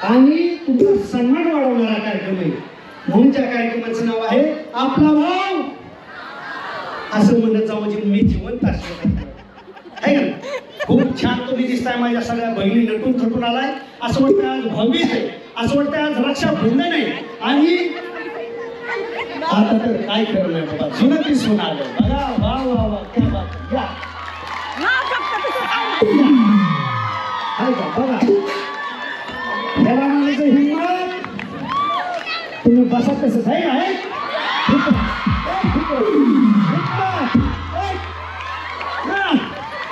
आणि तुमचा सन्मान वाढवणारा कार्यक्रम आहे. म्हणून त्या कार्यक्रमाचं नाव आहे आपला भाव. असं म्हणत जाऊ म्हणजे मी जिवंत असलो आहे का. खूप छान तुम्ही दिसताय. माझ्या सगळ्या बहिणी नटून थटून आलाय. असं वाटतं आज भाऊबीज आहे. असं वाटतं आज रक्षाबंधन आहे. आणि आता तर काय खरं नाही बाबा. जुनं ती सुन आलं बघा. वा वा वा क्या बात. या हाय का बघा. याला म्हणायचं हिंमत. तुम्ही बसा तसंच आहे का.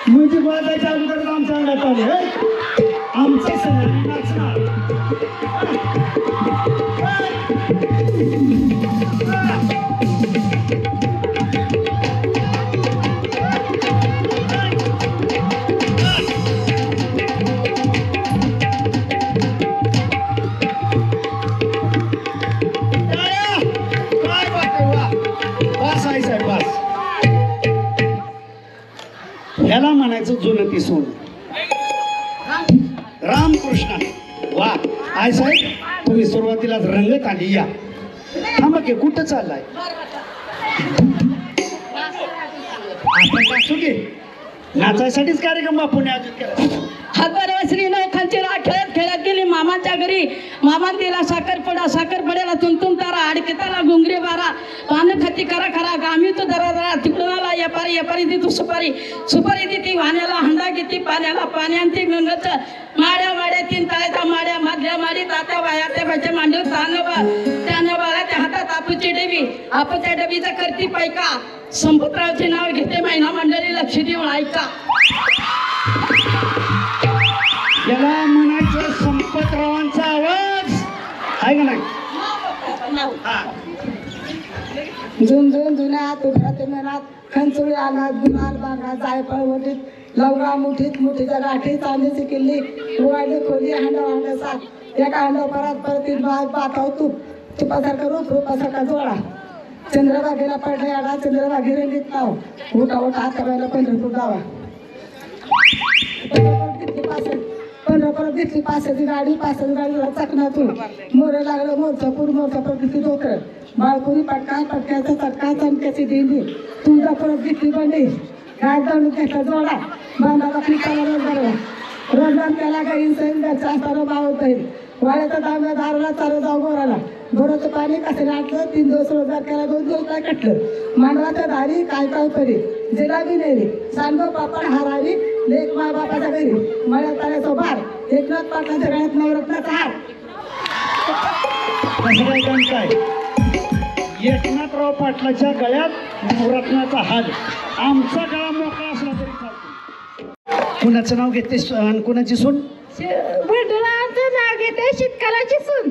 म्हणजे बाजाच्या अगोदर आमच्या अंगात आले. आमचे सगळे नाचणार. ह्याला म्हणायचं जुनं ती सोन. रामकृष्ण. वा आय साहेब तुम्ही सुरुवातीलाच रंगत आली. या थांबा की कुठं चाललाय. आपण नाचू घे. नाचायसाठीच कार्यक्रम आपण आयोजित केला. हातवरवसरी नौखांची राख खेळत खेळत गेली मामाच्या घरी. मामान दिला साखरपुडा. साखरपुड्याला तुमतुम तारा. आडकिताला घुंगरी बारा. पान खती करा खरा. गामी तो दरा दरा. तिकडून आला यापारी. यापारी ती तू सुपारी. सुपारी देती वाण्याला. हंडा घेती पाण्याला. पाण्यात गंगच माड्या माड्या. तीन तळ्याच्या माड्या. मधल्या माडी तात्या बाया त्या बाच्या मांडीवर तानबा. त्यानं बाळा त्या हातात आपूची डबी. आपूच्या डबीचा करती पायका. संपतरावचे नाव घेते महिना मंडळी लक्ष देऊन ऐका. याला म्हणायचं संपतरावांचा आवाज आहे का नाही. झुंझुन जुन्यात उघडते मनात. खंचुळी आलात गुलाल बागा. जायफळ मुठीत लवंगा मुठीत. मुठीच्या गाठी चांदीची किल्ली. उघडली खोली हांडा हांडा सात. एका हांडा परत पाताव तूप. तुपासारखं रूप रूपासारखा जोडा. चंद्रभागेला पडले आडा. चंद्रभागी रंगीत नाव. उठा उठा हात करायला पंढरपूर जावा. पंढरपुरात घेतली पासाची गाडी. पासाची गाडीला चकनातून मोर लागलं. मोरचापूर. मोरचापूर घेतली डोकर. बाळपुरी पटका. पटक्याचा चटका. चमक्याची दिंडी. तुळजापुरात घेतली बंडी. गाड दंड घेतला जोडा. बांधाला पिकाला रोजगारला. रोजगार त्याला गाईन सैन घरचा असताना बावत जाईल. वाड्याचा दाम्या दाराला चालू जाऊ गोराला. बोराचं पाणी कसं नाटलं. 3 दिवस रोजगार केला. 2 दिवस काय कटलं. मांडवाच्या दारी काय काय परी. जिलाबी नेली. सांडव पापड हारावी. लेख माय बापाच्या घरी. मळ्यात आल्याचं भार. एकनाथ पाटलाच्या गळ्यात नवरत्नाचा हार. कसं काय काम काय. एकनाथराव पाटलाच्या गळ्यात नवरत्नाचा हार. आमचा गळा मोकळा असला तरी चालतो. कुणाचं नाव घेते आणि कुणाची सून. भंडराचं नाव घेते शेतकऱ्याची सून.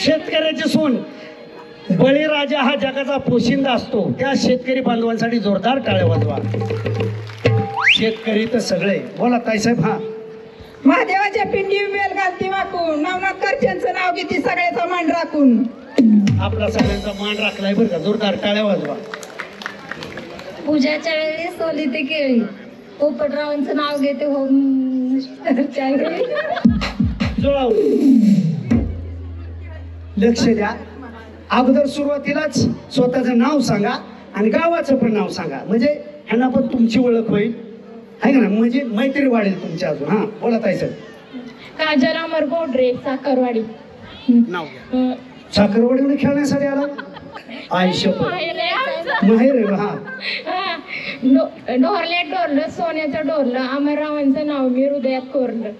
शेतकऱ्याची सून. बळीराजा हा जगाचा पोशिंदा असतो. त्या शेतकरी बांधवांसाठी जोरदार टाळ्या वाजवा. शेतकरी तर सगळे. बोला ताईसाहेब. हा महादेवाच्या पिंडी वेल घालती वाकून. नवनाथ करच्यांचं नाव घेते सगळ्याचा मान राखून. आपला सगळ्यांचा मान राखलाय बरं का. जोरदार टाळ्या वाजवा. पूजाच्या वेळी सोली ते केळी. पोपटरावांचं नाव घेते हो. लक्ष द्या. अगोदर सुरुवातीलाच स्वतःचं नाव सांगा आणि गावाचं पण नाव सांगा. म्हणजे ह्यांना पण तुमची ओळख होईल आहे ना. म्हणजे मैत्री वाढेल तुमच्या अजून. हा बोला ताईसाहेब. काजल गोडरे साखरवाडी. नाव घ्या. साखरवाडीने खेळण्यासाठी आला. आयुष्य माहेर आहे. हा डोरल्यात डोरलं. सोन्याचं डोरलं. अमररावांचं नाव मी हृदयात कोरलं.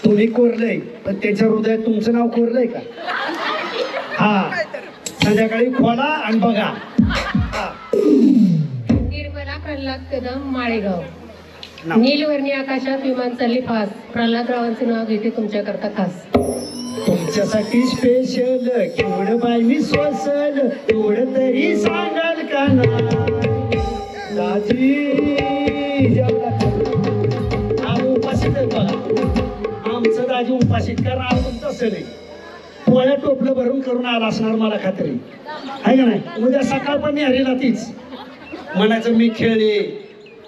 तुम्ही कोरलंय पण त्याच्या हृदयात तुमचं नाव कोरलंय का. हा संध्याकाळी खोला आणि बघा. निर्मला प्रल्हाद कदम माळेगाव. नीलवर्णी आकाशात विमान चालली फास. प्रल्हादरावांचं नाव घेते तुमच्याकरता खास. तुमच्यासाठी स्पेशल. केवढं बाय मी सोसल. एवढं तरी सांगाल का ना दाजी. उपाशीत आहे बघा. आमचं दाजी उपाशीत. कारण आपण तसं नाही. पोळ्या टोपलं भरून करून आला असणार मला खात्री आहे का नाही. उद्या सकाळ पण हरीला तीच म्हणायचं मी खेळले.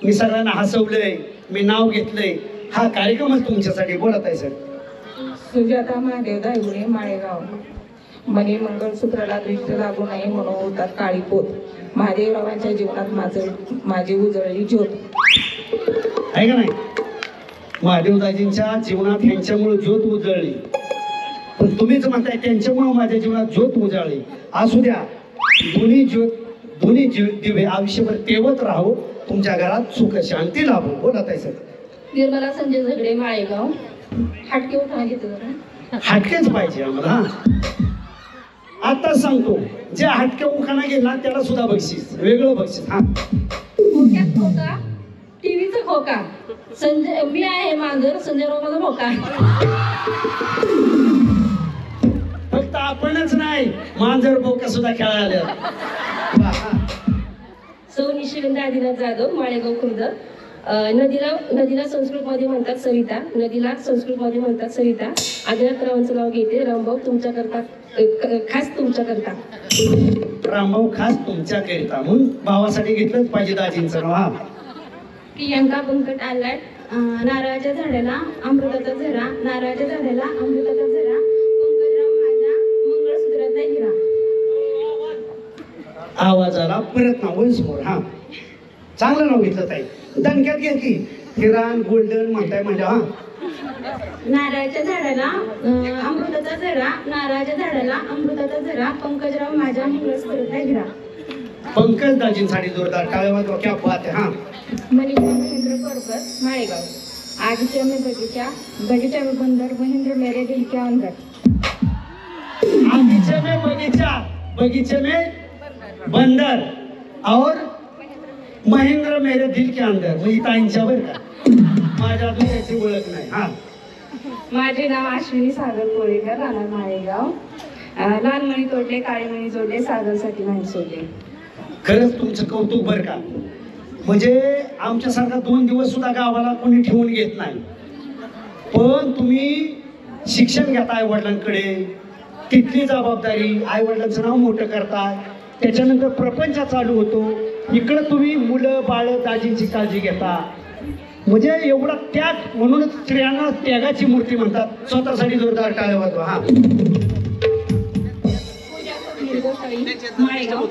मी सगळ्यांना हसवलंय. मी नाव घेतलंय. हा कार्यक्रमच तुमच्यासाठी. बोलत आहे सर. सुजाता महादेव दायगुडे माळेगाव. मनी मंगळसूत्राला दृष्टी लागू नये म्हणून होतात काळी पोत. महादेवरावांच्या जीवनात माझी उजळली ज्योत. आहे का नाही? महादेवदाजींच्या जीवनात ह्यांच्यामुळे ज्योत उजळली, पण तुम्हीच म्हणताय त्यांच्यामुळे माझ्या जीवनात ज्योत उजळली. असू द्या, दोन्ही दिवे आयुष्यभर तेवत राहू, तुमच्या घरात सुख शांती लाभो. बोलत आहे सर. निर्मला संजय झगडे माळेगाव. हटके उठा घेतो जरा. हटकेच पाहिजे आम्हाला. आता सांगतो, जे हटके उखाणा गेला त्याला सुद्धा बक्षीस, वेगळं बक्षीस. हा, खोक्यात खोका, टीव्हीचा खोका. संजय मी आहे मांजर, संजय राव खोका. फक्त आपणच नाही, मांजर बोका सुद्धा खेळायला. सौ निशिगंध आदिनाथ जाधव माळेगाव खुर्द. नदीला संस्कृतमध्ये म्हणतात सविता. नदीला संस्कृतमध्ये म्हणतात सविता. आदिनाथरावांचं नाव घेते. रामभाऊ तुमच्याकरता, खास तुमच्याकरता. रामभाऊ खास तुमच्याकरिता. म्हणून भावासाठी घेतलंच पाहिजे दाजींचं नाव. हा, प्रियंका बंकट आलाय. नारळाच्या झाडाला अमृताचा झरा. नारळाच्या झाडाला अमृताचा झरा. पंकजराव माझ्या मंगळसूत्रातला हिरा. आवाजाला परत नाव वंसमोर. हा, चांगलं नाव घेतलं ताई. दणक्यात घ्या की. हिरान गोल्डन म्हणताय म्हणजे. हा, नारळाच्या झाडाला अमृताचा झरा. नारळाच्या झाडाला अमृताचा झरा. पंकजराव माझ्या मंगळसूत्रातला हिरा. पंकज दाजींसाठी जोरदार टाळ्या वाजवा. क्या बात आहे. हा, मनीषा महेंद्र परकर माळेगाव. आगीच्या में बगीचा में बंदर महेंद्र मेरे दिल के अंदर. आगीचे में बगीचा, बगीचे में बंदर और महेंद्र मेरे दिल के अंदर. म्हणजे ताईंच्यावर का माझ्या अजून त्याची ओळख नाही. हा, माझे नाव अश्विनी सागर कोळेकर, राहणार माळेगाव. लाल मणी तोडले, काळे मणी जोडले, सागरसाठी नाही सोडले. खरंच तुमचं कौतुक बरं का. म्हणजे आमच्यासारखा 2 दिवस सुद्धा गावाला कोणी ठेवून घेत नाही, पण तुम्ही शिक्षण घेता आई वडिलांकडे, तिथली जबाबदारी, आई वडिलांचं नाव मोठं करताय, त्याच्यानंतर प्रपंच चालू होतो, इकडं तुम्ही मुलं बाळ दाजींची काळजी घेता. म्हणजे एवढा त्याग. म्हणूनच स्त्रियांना त्यागाची मूर्ती म्हणतात. स्वतःसाठी जोरदार टाळ्या वाजवा. हा, माळेगाव.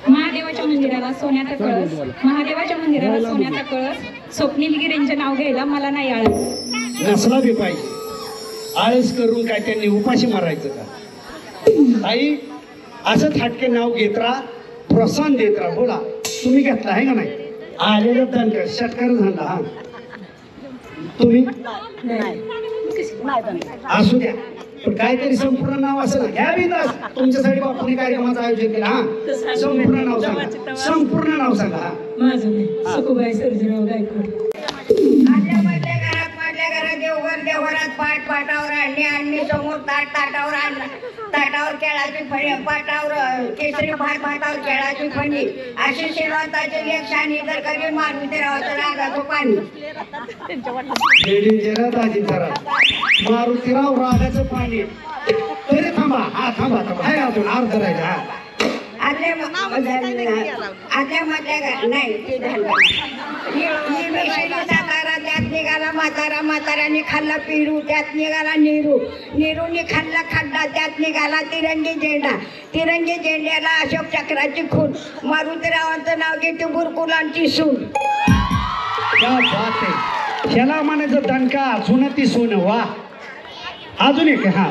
महादेवाच्या मंदिराला सोन्याचा कळस. महादेवाच्या मंदिराला सोन्याचा कळस. स्वप्नील गिरेंचे नाव घ्यायला मला नाही आळस. नसला बी पाहिजे. आळस करून काय त्यांनी उपाशी मारायचं का? ताई, असंच हटके नाव घेत राहा, प्रोत्साहन देत राहा. बोला, तुम्ही घेतला आहे का नाही? आलेलं दंड षटकार झाला. हा, तुम्ही असू द्या, पण काहीतरी संपूर्ण नाव असं ना. घ्या बिंदास. तुमच्यासाठी बापूने कार्यक्रमाचं आयोजन केलं. हा, संपूर्ण नाव सांगा. संपूर्ण नाव सांगा. हा, माझं सुखबाई सर्जीराव गायकवाड. मधल्या घरात देवघर, देवघरात पाट, पाटावर आणली, आणली समोर ताट, ताटावर आणला, ताटावर केळाची फळी, पाटावर केसरी भात, भातावर केळाची फळी. अशी श्रीमंताची लेख शानी जर कधी मारुतीरावाचं रागाचं पाणी. मारुतीराव रागाचं पाणी. तरी थांबा. हा, थांबा थांबा. हाय अजून अर्ध राहिला. हा, आदल्या मधल्या घर नाही ते झालं. सातारा त्यात निघाला म्हातारा, म्हाताऱ्याने खाल्ला पेरू, त्यात निघाला नेहरू, नेहरूने खाल्ला खड्डा, त्यात निघाला तिरंगी झेंडा, तिरंगी झेंड्याला अशोक चक्राची खून. मारुतीरावांचं नाव घेते बुरकुलांची सून. क्या बात आहे. ह्याला म्हणायचं दणका अजून ती सोन. वा, अजून एक. हा,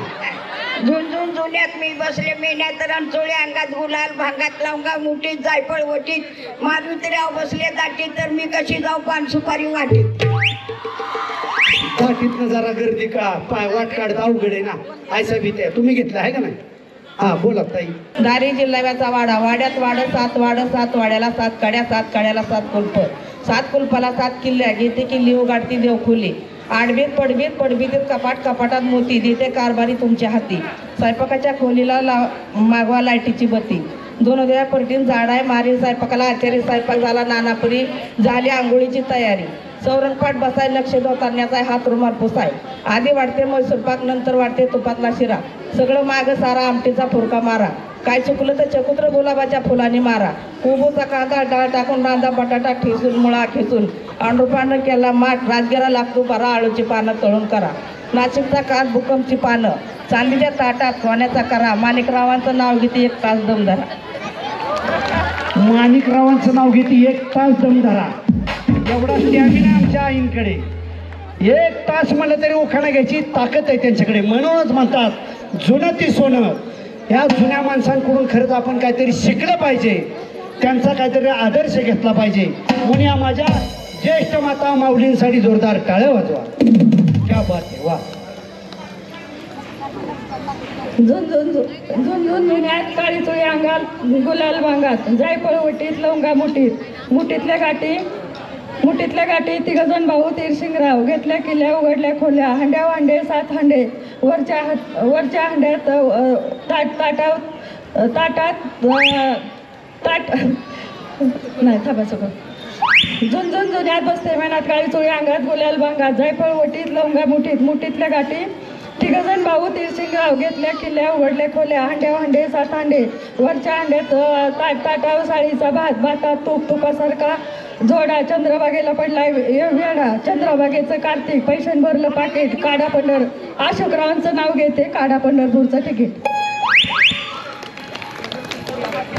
झुंझुन जुन्यात मी बसले, मेण्यात रणचोळे, अंगात गुलाल, भांगात लवंगा, मुठीत जायफळ वटीत. मारुतीराव बसले दाटीत, तर मी कशी जाऊ पान सुपारी वाटीत. दाटीतनं जरा गर्दी का पाय वाट काढता अवघड आहे ना. आयसा भीत आहे. तुम्ही घेतला आहे का नाही? हा, बोला ताई. दारी जिल्ह्याचा वाडा. वाड्यात वाड 7 वाड, 7 वाड्याला 7 कड्या, 7 कड्याला 7 कुलप, 7 कुलपाला 7 किल्ल्या. घेते किल्ली उगाडती देवखुली. आडबीत पडबीत पडबीतीत कपाट, कपाटात मोती. देते कारभारी तुमच्या हाती. स्वयंपाकाच्या खोलीला मागवा लाईटीची बत्ती. 2 उद्या परटीन झाडाय मारी. स्वयंपाकाला आचारी. स्वयंपाक झाला नानापुरी. झाली आंघोळीची तयारी. सौरणपाठ बसाय. लक्ष धोतारण्याचा हात रुमाल पुसाय. आधी वाढते मैसूर पाक, नंतर वाढते तुपातला शिरा. सगळं माग सारा आमटीचा फुरका मारा. काय चुकलं तर चकुत्र गुलाबाच्या फुलांनी मारा. कोबूचा कांदा डाळ टाकून रांदा बटाटा ठेचून मुळा खेचून पांढरं केला माठ. राजगिरा लागतो बरा आळूची पानं तळून करा. नाशिकचा कात भूकंपची पानं. चांदीच्या ताटात सोन्याचा करा. माणिकरावांचं नाव घेते 1 तास दम धरा. माणिकरावांचं नाव घेते 1 तास दम धरा. एवढा स्टॅमिना आमच्या आईंकडे. 1 तास म्हणलं तरी उखाणा घ्यायची ताकद आहे त्यांच्याकडे. म्हणूनच म्हणतात जुनं ती सोनं. ह्या जुन्या माणसांकडून खरंच आपण काहीतरी शिकलं पाहिजे. त्यांचा काहीतरी आदर्श घेतला पाहिजे. म्हणून या माझ्या ज्येष्ठ माता माऊलींसाठी जोरदार टाळ्या वाजवा. क्या बात आहे, वा. झुंझुन जुन्यात काळी चुळी अंगात गुलाल भांगात. जायफळ वटीत लवंगा मुठीत. मुठीतल्या गाठी 3 जण भाऊ तीरशिंगराव. घेतल्या किल्ल्या उघडल्या खोल्या. हंड्या वांडे 7 हंडे. वरच्या हंड्यात ताट नाही थांबा सगळं. झुंझुन जुन्यात बसते मेनात काळी चुळी अंगात गुलाल भांगात. जायफळ वटीत लवंगा मुठीत. मुठीतल्या गाठी 3 जण भाऊ तीरशिंगराव. घेतल्या किल्ल्या उघडल्या खोल्या. हंड्या वांडे 7 हांडे. वरच्या हंड्यात ताटाव साळीचा भात. भातात तुपासारखा जोडा. चंद्रभागेला पडलाय वेडा. चंद्रभागेचं कार्तिक. पैशान भरलं पाकिट. काढा पंढर. अशोकरावांचं नाव घेते. काढा पंढरपूरचं तिकीट.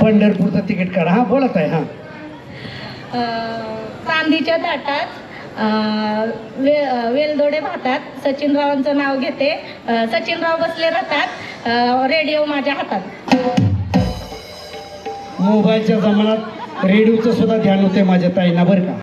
पंढरपूरचं तिकीट काढा. हा बोलत आहे. हा. चांदीच्या ताटात वेलदोडे भातात. सचिनरावांचं नाव घेते. सचिनराव बसले राहतात. रेडिओ माझ्या हातात. मोबाईलच्या जमान्यात रेडिओचं सुद्धा ध्यान होते माझ्या ताईंना बरं का.